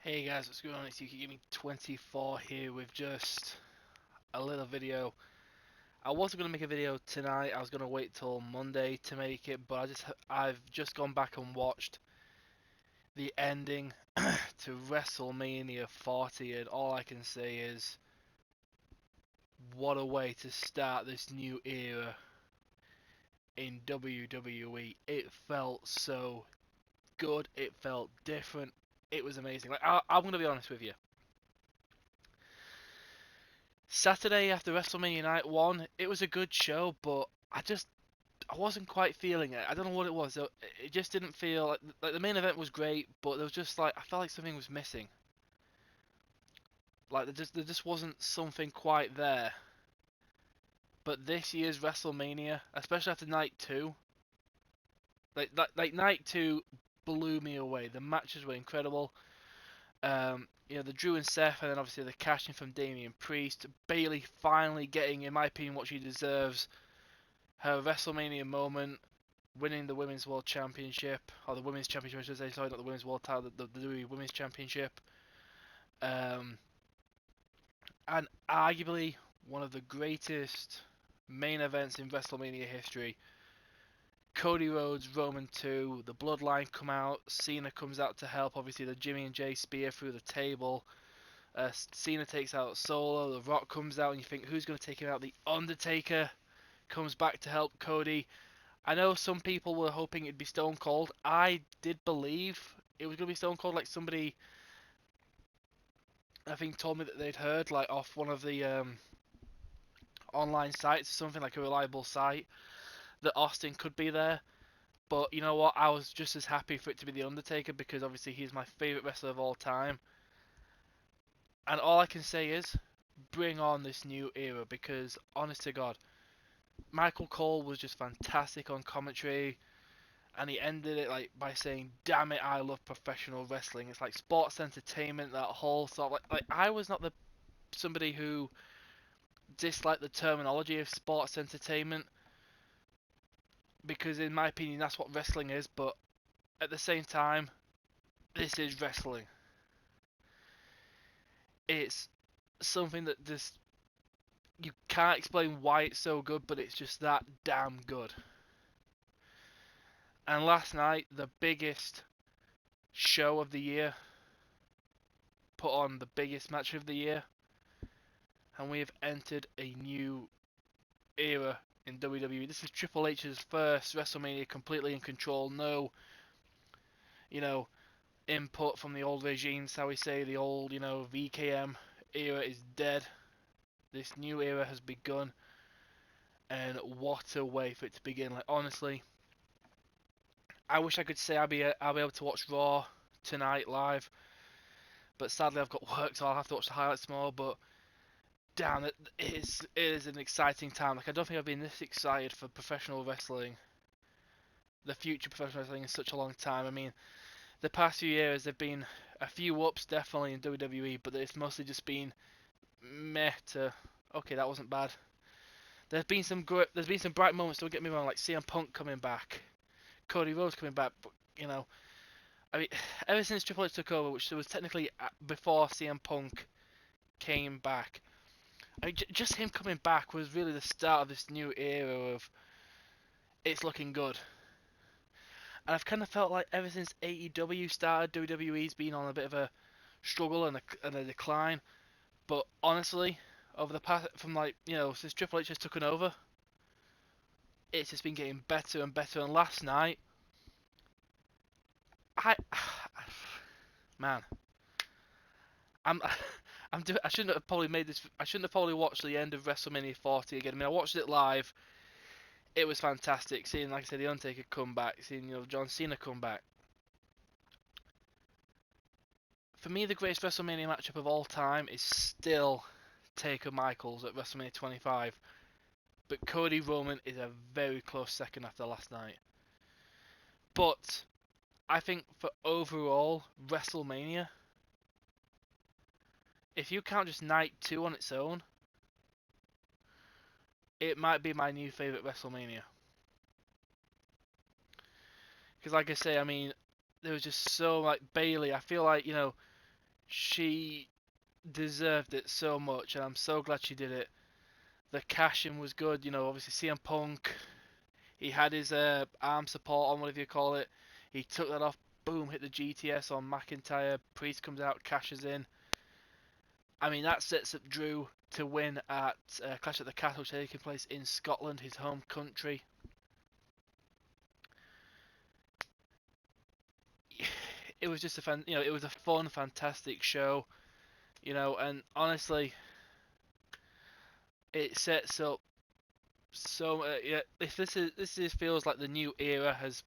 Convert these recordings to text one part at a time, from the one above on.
Hey guys, what's going on? It's Yuki Gaming 24 here with just a little video. I wasn't going to make a video tonight, I was going to wait till Monday to make it, but I've just gone back and watched the ending to WrestleMania 40, and all I can say is what a way to start this new era in WWE. It felt so good, it felt different, it was amazing. I'm going to be honest with you. Saturday after WrestleMania Night 1, it was a good show, but I wasn't quite feeling it. I don't know what it was. It just didn't feel like the main event was great, but there was just I felt like something was missing. Like there just wasn't something quite there. But this year's WrestleMania, especially after Night 2, like Night 2 blew me away. The matches were incredible. The Drew and Seth, and then obviously the cash in from Damian Priest. Bayley finally getting, in my opinion, what she deserves. Her WrestleMania moment, winning the Women's World Championship, or the Women's Championship, I should say, sorry, not the Women's World title, the WWE Women's Championship. And arguably one of the greatest main events in WrestleMania history. Cody Rhodes, Roman 2, the Bloodline come out, Cena comes out to help, obviously the Jimmy and Jay spear through the table. Cena takes out Solo, The Rock comes out, and you think, who's going to take him out? The Undertaker comes back to help Cody. I know some people were hoping it'd be Stone Cold. I did believe it was going to be Stone Cold, like somebody, I think, told me that they'd heard, like, off one of the online sites, something like a reliable site, that Austin could be there. But you know what? I was just as happy for it to be The Undertaker, because obviously he's my favourite wrestler of all time. And all I can say is, bring on this new era, because, honest to God, Michael Cole was just fantastic on commentary, and he ended it by saying, "Damn it, I love professional wrestling." It's like sports entertainment, that whole sort of like I was not the somebody who disliked the terminology of sports entertainment, because in my opinion that's what wrestling is, but at the same time, this is wrestling. It's something that just you can't explain why it's so good, but it's just that damn good. And last night, the biggest show of the year put on the biggest match of the year, and we have entered a new era in WWE. This is Triple H's first WrestleMania completely in control. No, input from the old regimes, how we say, the old, VKM era is dead. This new era has begun, and what a way for it to begin. Like, honestly, I wish I could say I'll be able to watch Raw tonight live, but sadly I've got work, so I'll have to watch the highlights more. But damn, it is an exciting time. Like, I don't think I've been this excited for professional wrestling, the future professional wrestling, in such a long time. I mean, the past few years there've been a few ups definitely in WWE, but it's mostly just been meh to okay, that wasn't bad. There's been some bright moments. Don't get me wrong, like CM Punk coming back, Cody Rhodes coming back, but I mean, ever since Triple H took over, which was technically before CM Punk came back, I mean, just him coming back was really the start of this new era of it's looking good. And I've kind of felt like ever since AEW started, WWE's been on a bit of a struggle and a decline. But honestly, over the past, since Triple H has taken over, it's just been getting better and better. And last night, I, man, I'm, I shouldn't have probably made this. I shouldn't have probably watched the end of WrestleMania 40 again. I mean, I watched it live. It was fantastic seeing, like I said, the Undertaker come back, seeing John Cena come back. For me, the greatest WrestleMania matchup of all time is still Taker Michaels at WrestleMania 25. But Cody Roman is a very close second after last night. But I think for overall WrestleMania, if you count just Night 2 on its own, it might be my new favourite WrestleMania. Because like I say, I mean, there was just so, like, Bayley, I feel like, She deserved it so much, and I'm so glad she did it. The cash-in was good, you know, obviously CM Punk, he had his arm support on, whatever you call it. He took that off, boom, hit the GTS on McIntyre. Priest comes out, cashes in. I mean, that sets up Drew to win at Clash at the Castle, taking place in Scotland, his home country. It was just it was a fun, fantastic show, and honestly, it sets up so yeah. If this feels like the new era has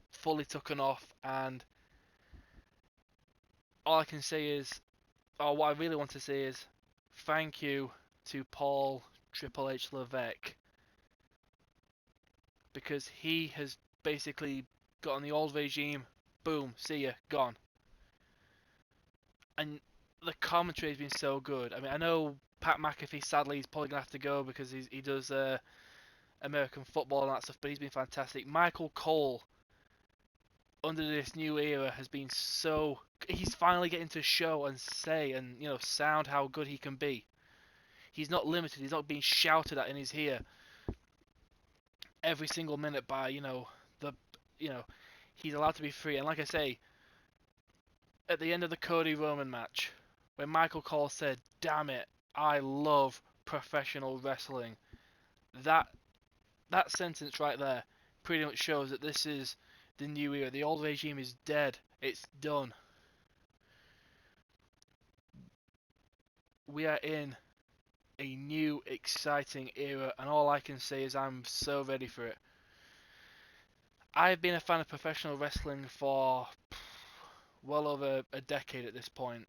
fully taken off, and all I can say is, or what I really want to say is, thank you to Paul Triple H Levesque, because he has basically got on the old regime. Boom, see ya, gone. And the commentary has been so good. I mean, I know Pat McAfee sadly is probably gonna have to go because he does American football and that stuff, but he's been fantastic. Michael Cole under this new era has been so. He's finally getting to show and say and sound how good he can be. He's not limited. He's not being shouted at in his ear every single minute by the you know he's allowed to be free. And like I say, at the end of the Cody Roman match, when Michael Cole said, "Damn it, I love professional wrestling," that that sentence right there pretty much shows that this is the new era. The old regime is dead. It's done. We are in a new, exciting era, and all I can say is I'm so ready for it. I've been a fan of professional wrestling for well over a decade at this point,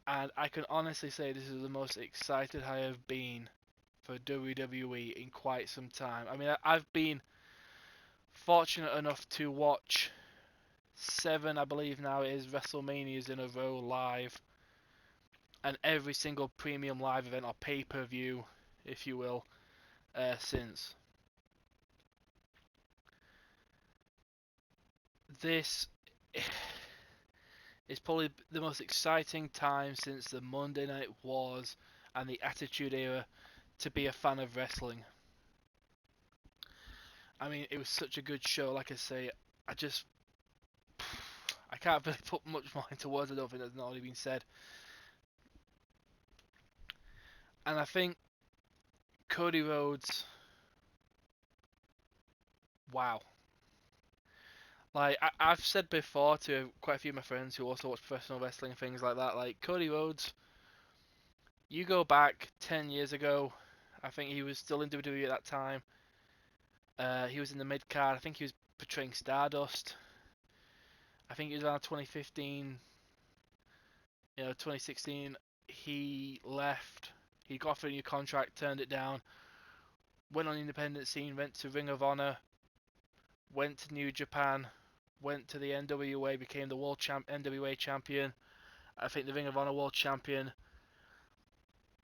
and I can honestly say this is the most excited I have been for WWE in quite some time. I mean, I've been fortunate enough to watch 7, I believe now it is, WrestleManias in a row live, and every single premium live event or pay-per-view, if you will, since. This is probably the most exciting time since the Monday Night Wars and the Attitude Era to be a fan of wrestling. I mean, it was such a good show. Like I say, I can't really put much more into words. I don't think that's not already been said. And I think Cody Rhodes, wow. Like I've said before to quite a few of my friends who also watch professional wrestling and things like that, like Cody Rhodes, you go back 10 years ago, I think he was still in WWE at that time. He was in the mid card. I think he was portraying Stardust. I think it was around 2015, 2016. He left. He got offered a new contract, turned it down. Went on the independent scene, went to Ring of Honor, went to New Japan, went to the NWA, became the NWA champion. I think the Ring of Honor world champion.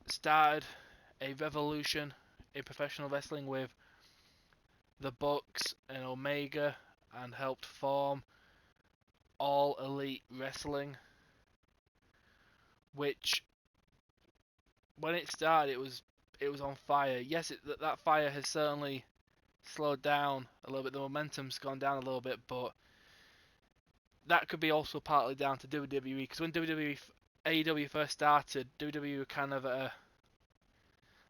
Started a revolution in professional wrestling with the Bucks and Omega, and helped form All Elite Wrestling, which when it started it was on fire. Yes, that fire has certainly slowed down a little bit. The momentum's gone down a little bit, but that could be also partly down to WWE, because when AEW first started, WWE were kind of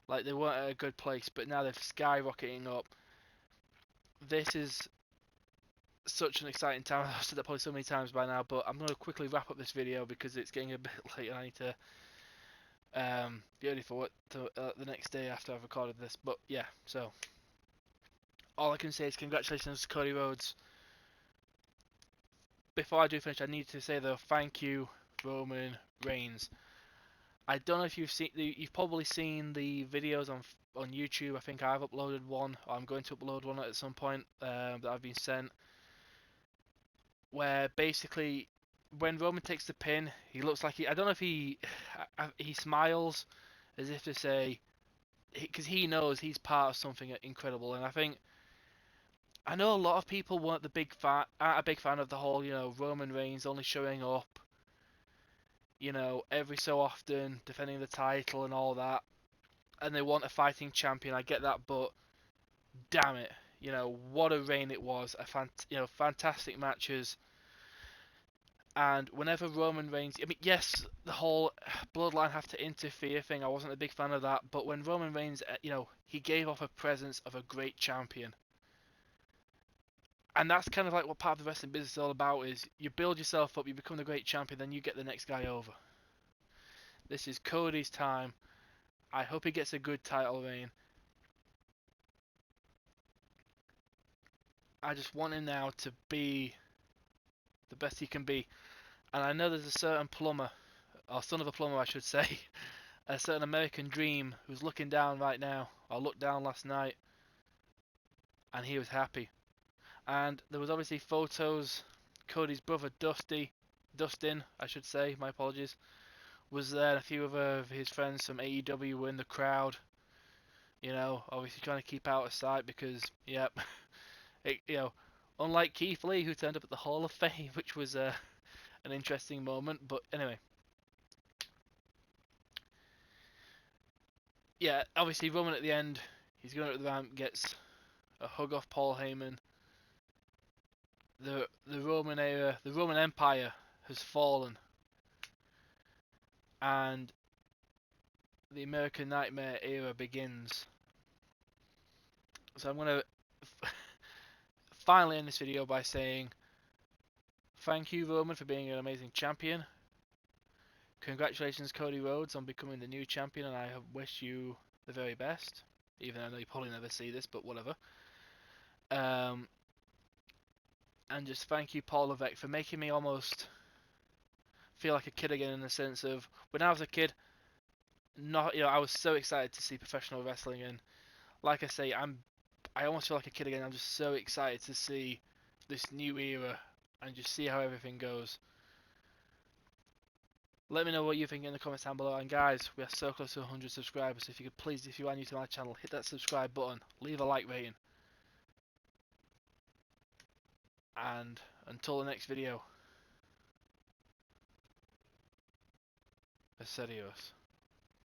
like they weren't at a good place, but now they're skyrocketing up. This is such an exciting time. I've said that probably so many times by now, but I'm going to quickly wrap up this video because it's getting a bit late and I need to be ready for the next day after I've recorded this. But yeah, so all I can say is congratulations to Cody Rhodes. Before I do finish, I need to say though, thank you, Roman Reigns. I don't know if you've probably seen the videos on YouTube. I think I've uploaded one, or I'm going to upload one at some point that I've been sent, where basically when Roman takes the pin, he looks like I don't know if he smiles as if to say, because he knows he's part of something incredible. And I know a lot of people weren't a big fan of the whole Roman Reigns only showing up you know, every so often defending the title and all that, and they want a fighting champion. I get that, but damn it, you know, what a reign it was. Fantastic matches. And whenever Roman Reigns, I mean, yes, the whole bloodline have to interfere thing, I wasn't a big fan of that. But when Roman Reigns, he gave off a presence of a great champion. And that's kind of like what part of the wrestling business is all about, is you build yourself up, you become the great champion, then you get the next guy over. This is Cody's time. I hope he gets a good title reign. I just want him now to be the best he can be. And I know there's a certain plumber, or son of a plumber I should say, a certain American dream who's looking down right now, or looked down last night, and he was happy. And there was obviously photos. Cody's brother Dustin, I should say, my apologies, was there, and a few of his friends from AEW were in the crowd. You know, obviously trying to keep out of sight because, yep, unlike Keith Lee who turned up at the Hall of Fame, which was an interesting moment. But anyway, yeah, obviously Roman at the end, he's going up the ramp, gets a hug off Paul Heyman. The Roman era, the Roman Empire has fallen, and the American Nightmare era begins. So I'm gonna finally end this video by saying thank you, Roman, for being an amazing champion. Congratulations, Cody Rhodes, on becoming the new champion, and I wish you the very best. Even though you probably never see this, but whatever. And just thank you, Paul Levesque, for making me almost feel like a kid again, in the sense of when I was a kid, I was so excited to see professional wrestling, and like I say, I almost feel like a kid again. I'm just so excited to see this new era and just see how everything goes. Let me know what you think in the comments down below. And guys, we are so close to 100 subscribers. So if you could please, if you are new to my channel, hit that subscribe button, leave a like rating. And until the next video, adios.